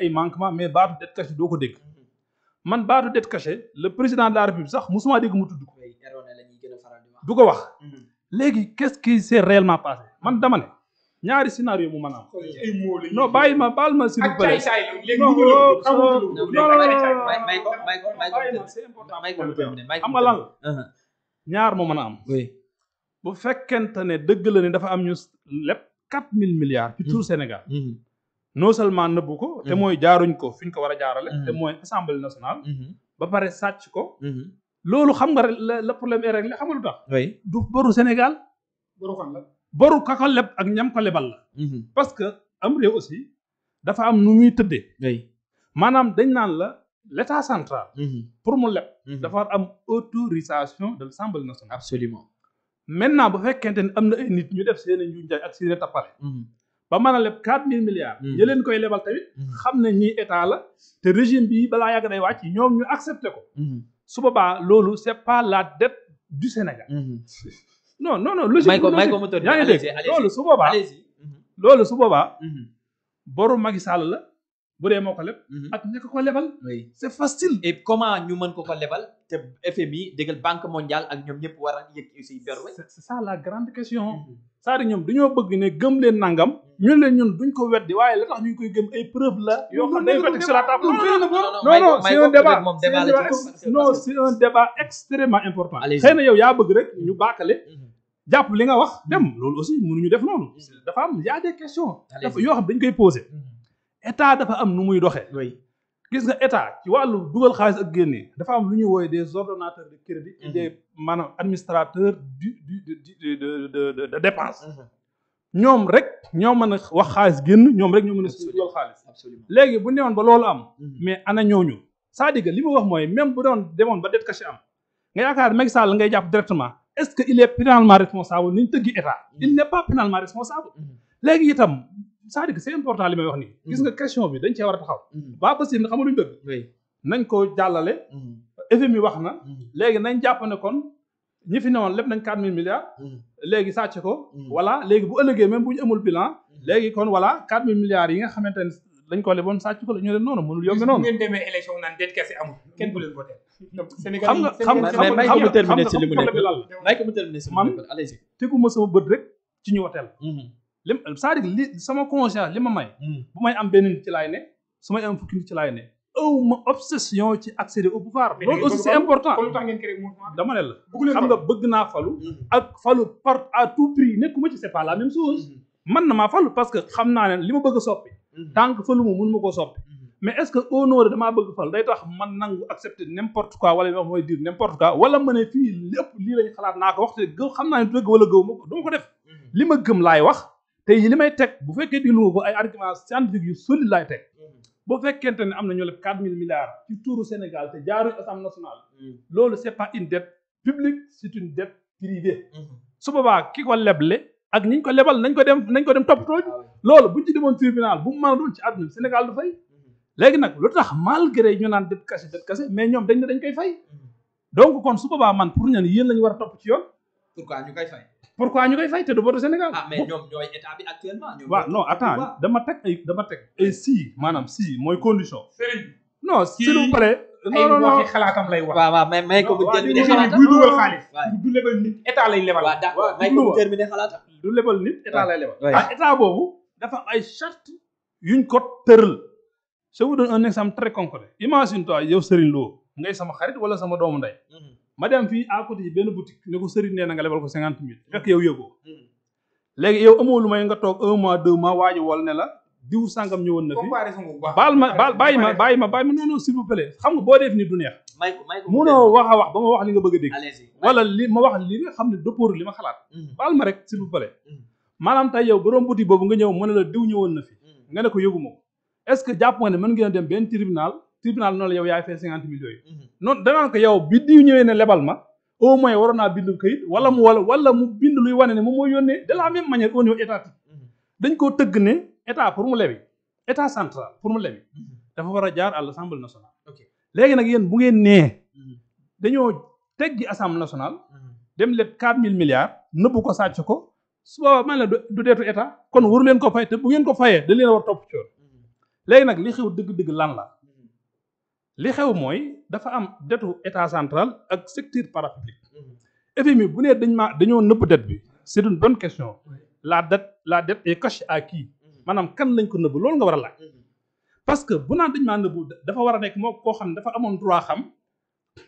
ay manquement mais baatu dette cachée doo ko dégg man baatu dette cachée le président de la république sax musuma dégg mu tudd ko du ko wax léegi qu'est-ce qui s'est réellement passé man dama ne ñaari scénario mu mën a am non bàyyi ma baal ma s'il vous plaît xam nga lan ñaar moo mën a am bu fekkente ne dëgg la ne dafa am ñu lépp 4000 milliards ci tout Sénégal non seulement nëbbu ko te mooy jaaruñ ko fi ñu ko war a jaarale te mooy assemblée nationale ba pare sàcc ko loolu xam nga le problème est réglé xam nga lu tax du boru Sénégal boru ka ko leb ak ñam ko lebal la parce que am réew aussi dafa am nu muy tëddee maanaam dañ naan la l'état central pour mu leb dafa am autorisation de l'Assemblée nationale absolument maintenant bu fekkente ne am na ay nit ñu def seen njuuj njaay ak seen tappale ba mën a leb 4000 milliards ñi leen koy lebal tamit xam ne ñii état la te régime bi balaa yàgg day wàcc ñoom ñu accepté ko su boobaa loolu c'est pas la dette du Sénégal non logique yaa ngi dégg loolu su boobaa boru Macky Sall la bu dee moo ko leb ak ña ko lebal c'est facile et comment ñu mën ko lebal te FMI déggal banque mondiale ak ñoom ñëpp war a yëg aussi ber c'est ça la grande question c'est-à-dire ñoom dañoo bëgg ne gëm leen nangam ñu leen ñun duñ ko weddi waaye la tax ñu koy gëm ay preuve la yoo xam ne dañ ko teg sur la table non c'est un débat non c'est un débat extrêmement important xëy na yow yaa bëgg rek ñu baakale jàpp li nga wax dem loolu aussi mënuñu def noonu dafa am y a des questions dafa yoo xam dañ koy poser état dafa am nu muy doxee gis nga état ci wàllu dugal xaalis ak génne dafa am lu ñuy wooye des ordonnateurs de crédit et des maanaam administrateurs de dépense ñoom rek ñoo mën a wax xaalis génn ñoom rek ñoo mën a dugal xaalis léegi bu newoon ba loolu am mais ana ñooñu c'est-à-dire que li ma wax mooy même bu doon demoon ba dette cachée am nga yaakaar Macky Sall ngay jàpp directement est-ce que il est pénalement responsable ni ñu tëggi état il n'est pas pénalement responsable léegi itam c'est-à-dire que c'est important li may wax nii gis nga question bi dañ cee war a taxaw ba possible na xam nga luñu bëgg nañ ko jàllale FMI wax na léegi nañ jàpp ne kon ñi fi newoon lépp nañ 4000 milliards léegi sàcc ko voilà léegi bu ëllëgee même bu ñu amul bilan léegi kon voilà 4000 milliards yi nga xamante ne lañ ko leboon sàcc ko la ñu leen noonu mënul yomb noonu ngeen demee élection naan dette kese amul kenn bu leen voté xam nga mu terminer ci li mu nekk may ko mu terminer ci man teguma sama bët rek ci ñu woteel lim c'est-à-dire li sama conscience li ma may bu may am benn nit ci laay ne su may am fukki nit ci laay ne ma obsession ci accéder au pouvoir loolu aussi c'est important dama ne la xam nga bëgg naa falu ak falu par à tout prix nekkuma ci c'est pas la même chose man na maa falu parce que xam naa ne li ma bëgg a soppi tant que falu ma mun ma koo soppi mais est-ce que au nom de damaa bëgg fal day tax man nangu accepter n'importe quoi wala wax mooy dire n'importe quoi wala ma ne fii lépp lii lañ xalaat naa ko wax te gëw xam naa ne dëgg wala gëw ma ko duma ko def li ma gëm laay wax te li may teg bu fekkee diglu nga ko ay arguments scientifiques yu solide laay teg bu fekkente ne am na ñoo leb 4000 milliards ci tuuru Sénégal te jaaruñ Assemblée nationale loolu c'est pas une dette publique c'est une dette privée su boobaa ki ko leble ak ñi ñu ko lebal nañ ko dem toppatoo loolu buñ ci demoon tribunal bu mu mën a doon ci àdduna Sénégal du fay léegi nag lu tax malgré ñu naan dette cachée mais ñoom dañ koy fay donc kon su boobaa man pour ñan yéen lañu war a topp ci yoon pourquoi ñu koy fay te du boru Sénégal mais ñoom ñooy état bi actuellement waaw non attends dama teg ay si maanaam si mooy condition non s'il vous plaît non waxi xalaatam lay wax waaw mais may ko mu terminer xalaatam buy dugal xaalis du lebal nit état lay lebal waaw d'accord may ko mu terminer xalaatam du lebal nit état lay lebal état boobu dafa ay charte yuñ ko tëral je vous donne un exemple très concret imagine toi yow Serigne Lo ngay sama xarit wala sama doomu ndey ma dem fii à côté yi benn boutique ne ko Serigne nee na nga lebal ko 50 000 fekk yow yëgoo léegi yow amoo lu may nga toog 1 mois 2 mois waaji wol ne la diw sàngam ñëwoon na fi bàyyi ma non s'il vous plaît xam nga boo def ni du neex munoo wax a wax ba ma wax li nga bëgg a dégg wala li ma wax li nga xam ne dëppóor li ma xalaat baal ma rek s'il vous plaît maanaam tey yow borom boutique boobu nga ñëw mën na la diw ñëwoon na fi nga ne ko yëguma ko est-ce que jàpp nga ne mën ngeen dem benn tribunal noonu la yow yaay fay 50 000 yooyu noonu danaan ko yow bi diw ñëwee ne lebal ma au moins waroon naa bind kayit wala mu bind luy wane ne moom mooy yónnee de la même manière au niveau étatique dañ koo tëgg ne état pour mu lebi état central pour mu lebi dafa war a jaar à l'Assemblée nationale léegi nag yéen bu ngeen nee dañoo teggi Assemblée nationale dem leb 4000 milliards nëbbu ko sàcc ko su boobaa man la du deetu état kon waru leen ko fay te bu ngeen ko fayee da leen war topp ci yoon léegi nag li xew dëgg-dëgg lan la li xew mooy dafa am dettu état central ak secteur parapublic FMI bu nee dañoo nëbb dette bi c'est une bonne question la dette est cachée à qui maanaam kan lañ ko nëbb loolu nga war a laaj parce que bu naan dañ maa nëbbu dafa war a nekk moo koo xam ne dafa amoon droit xam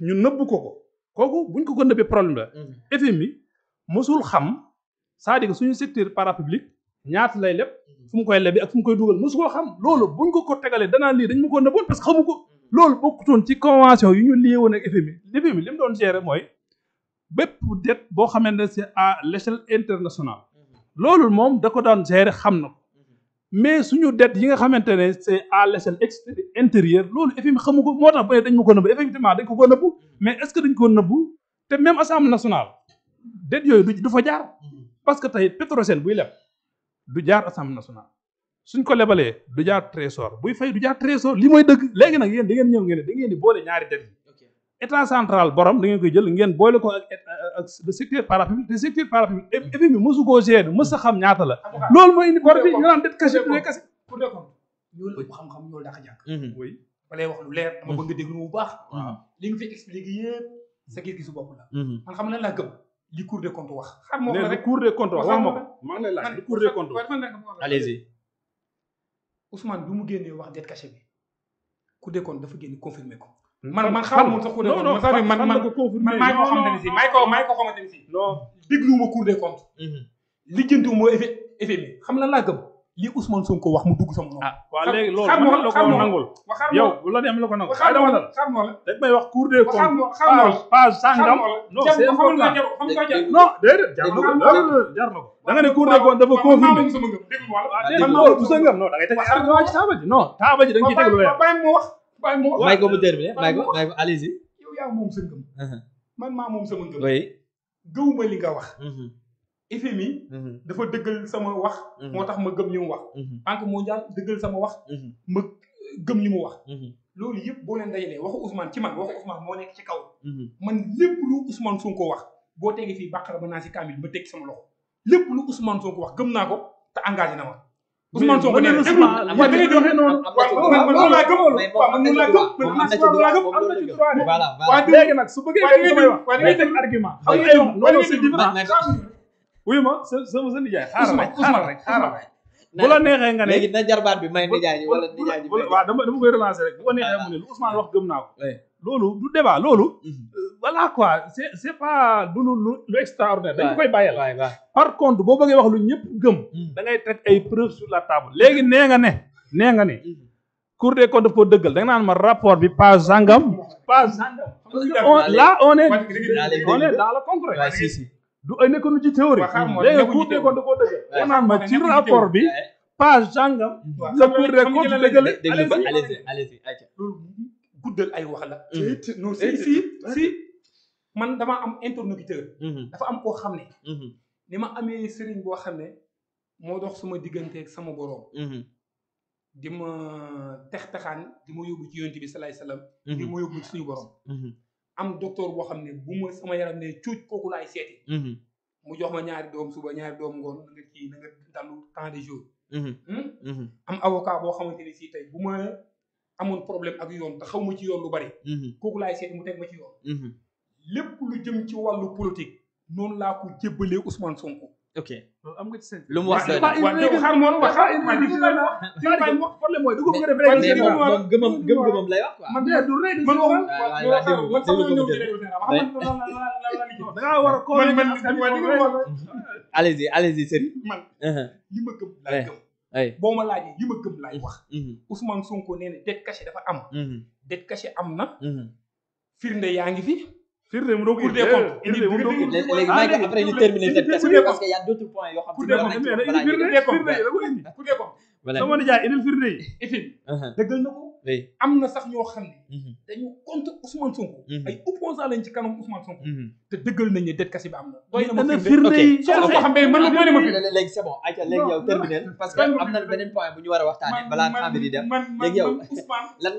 ñu nëbb ko kooku buñ ko nëbbee problème la FMI mosul xam c'est-à-dire que suñu secteur parapublic ñaata lay leb fu mu koy lebi ak fu mu koy dugal mosu koo xam loolu buñ ko tegalee danaa lii dañ ma ko nëbboon parce que xamu ko loolu bokkutoon ci convention yu ñu lié woon ak FMI li mu doon gérer mooy bépp dette boo xamante ne c'est à l'échelle internationale loolu moom da ko daan gérer xam na ko mais suñu dette yi nga xamante ne c'est à l'échelle intérieure loolu FMI xamu ko moo tax bu ne dañ ma ko nëbb effectivement dañ ko nëbbu mais est-ce que dañ ko nëbbu te même assemblée nationale dette yooyu du fa jaar parce que tey Petrosen buy leb du jaar assemblée nationale suñ ko lebalee du jaar trésor buy fay du jaar trésor li mooy dëgg léegi nag yéen da ngeen ñëw ngeen da ngeen di boole ñaari dette yi état central borom da ngeen koy jël ngeen boole ko ak le secteur parapublic te secteur parapublic FMI mosu koo gérer mos a xam ñaata la loolu mooy indi bor bi ñu naan dette cachée du kase pour de compte ñoo ëpp xam-xam ñoo dàq jàng oui ba lay wax lu leer dama bëgg nga déglu bu baax li nga fi expliqué yëpp sa gis-gisu bopp la man xam na laa gëm li Cour des comptes wax xam moo la rek Cour des comptes wax ma ko maa ngi lay laaj li Cour des comptes wax allez-y Ousmane bi mu génnee wax dette cachée bi Cour des comptes dafa génne confirmer ko man xamul sax Cour des comptes man maay koo xamante ne si maay ko xamante ne si non dégluwuma Cour des comptes lijjantiwuma FMI xam la laa gëm li Ousmane Sonko wax mu dugg sama noonu waaw léegi loolu man la ko nangul yow bu la dem la ko nangul ay dama dal rek may wax Cour des comptes page sangam non c'est important non déedéet jar na ko da nga ne Cour des comptes dafa confirmer man loolu bu sa ngam non da ngay teg argument ci taaba ji non taaba ji da nga ciy teg lu leer bàyyi mu wax may ko mu terminer may ko allez-y yow yaa moom sa ngëm man maa moom sama ngëm oui gëwuma li nga wax FMI dafa dëggal sama wax moo tax ma gëm li mu wax Banque mondiale dëggal sama wax ma gëm li mu wax loolu yëpp boo leen dajalee waxu Ousmane ci man waxu Ousmane moo nekk ci kaw man lépp lu Ousmane Sonko wax boo tegee fii Baqara ba naa si kaamil ma teg sama loxo lépp lu Ousmane Sonko wax gëm naa ko te engagé na ma Ousmane Sonko nee na déglu waaw da ngay doxee noonu man loolu laa gëm man loolu laa gëm voilà waaw léegi nag su bëggee damay wax ngay teg argument xam nga yow loolu c'est différent wuyu ma sa nijaay xaaral rek bu la neexee nga ne léegi na jarbaat bi may nijaay ji wala nijaay ji waaw dama koy relancer rek bu ko neexee mu ne lu Ousmane wax gëm naa ko loolu du débat loolu voilà quoi c'est pas du lu extraordinaire dañ ko koy bàyyal par contre boo bëggee wax lu ñëpp gëm da ngay teg ay preuves sur la table léegi nee nga ne Cour des comptes daf ko dëggal da nga naan ma rapport bi page sangam là on est dans le concret si du ay nekkoon ci théorie léegi Cour des comptes da koo dëggal da naan ma ci rapport bi page sangam la Cour des comptes dëggale allez-y loolu guddal ay wax la non si man dama am interlocuteur dafa am koo xam ne ni ma amee sëriñ boo xam ne moo dox sama digganteeg sama boroom di ma texaan di ma yóbbu ci yonent bi salaay salaam di ma yóbbu ci suñu boroom am docteur boo xam ne bu ma sama yaram ne cuuj kooku laay seeti mu jox ma ñaari doom suba ñaari doom ngoon na nga dallu temps de jour am avocat boo xamante ni si tey bu ma amoon problème ak yoon te xaw ma ci yoon lu bari kooku laay seeti mu teg ma ci yoon lépp lu jëm ci wàllu politique noonu laa ko jébbalee Ousmane Sonko ok am nga ci seen lu mu wax xaar moom wax problème mooy du ko bëgg a def moom gëm-gëmam lay wax quoi man de du rek man da ngaa war a ko allez-y Serigne man li ma gëm laay gëm boo ma laajee li ma gëm laay wax Ousmane Sonko nee na dette cachée dafa am dette cachée am na firnde yaa ngi fi firnde mu doog Cour des comptes léegi may après ñu terminer cette question parce que y a d'autres points yoo xam ne sama nijaay indil firnde yi effet dëggal na ko am na sax ñoo xam ne dañu contre Ousmane Sonko ay opposants lañ ci kanam Ousmane Sonko te dëggal nañ ne dette cachée bi am na doy na ma firnde yi soxla koo xam ne man doy na ma firnde léegi c'est bon ayca léegi yow terminer parce que am na beneen point bu ñu war a waxtaanee balaa temps bi di dem léegi yow lan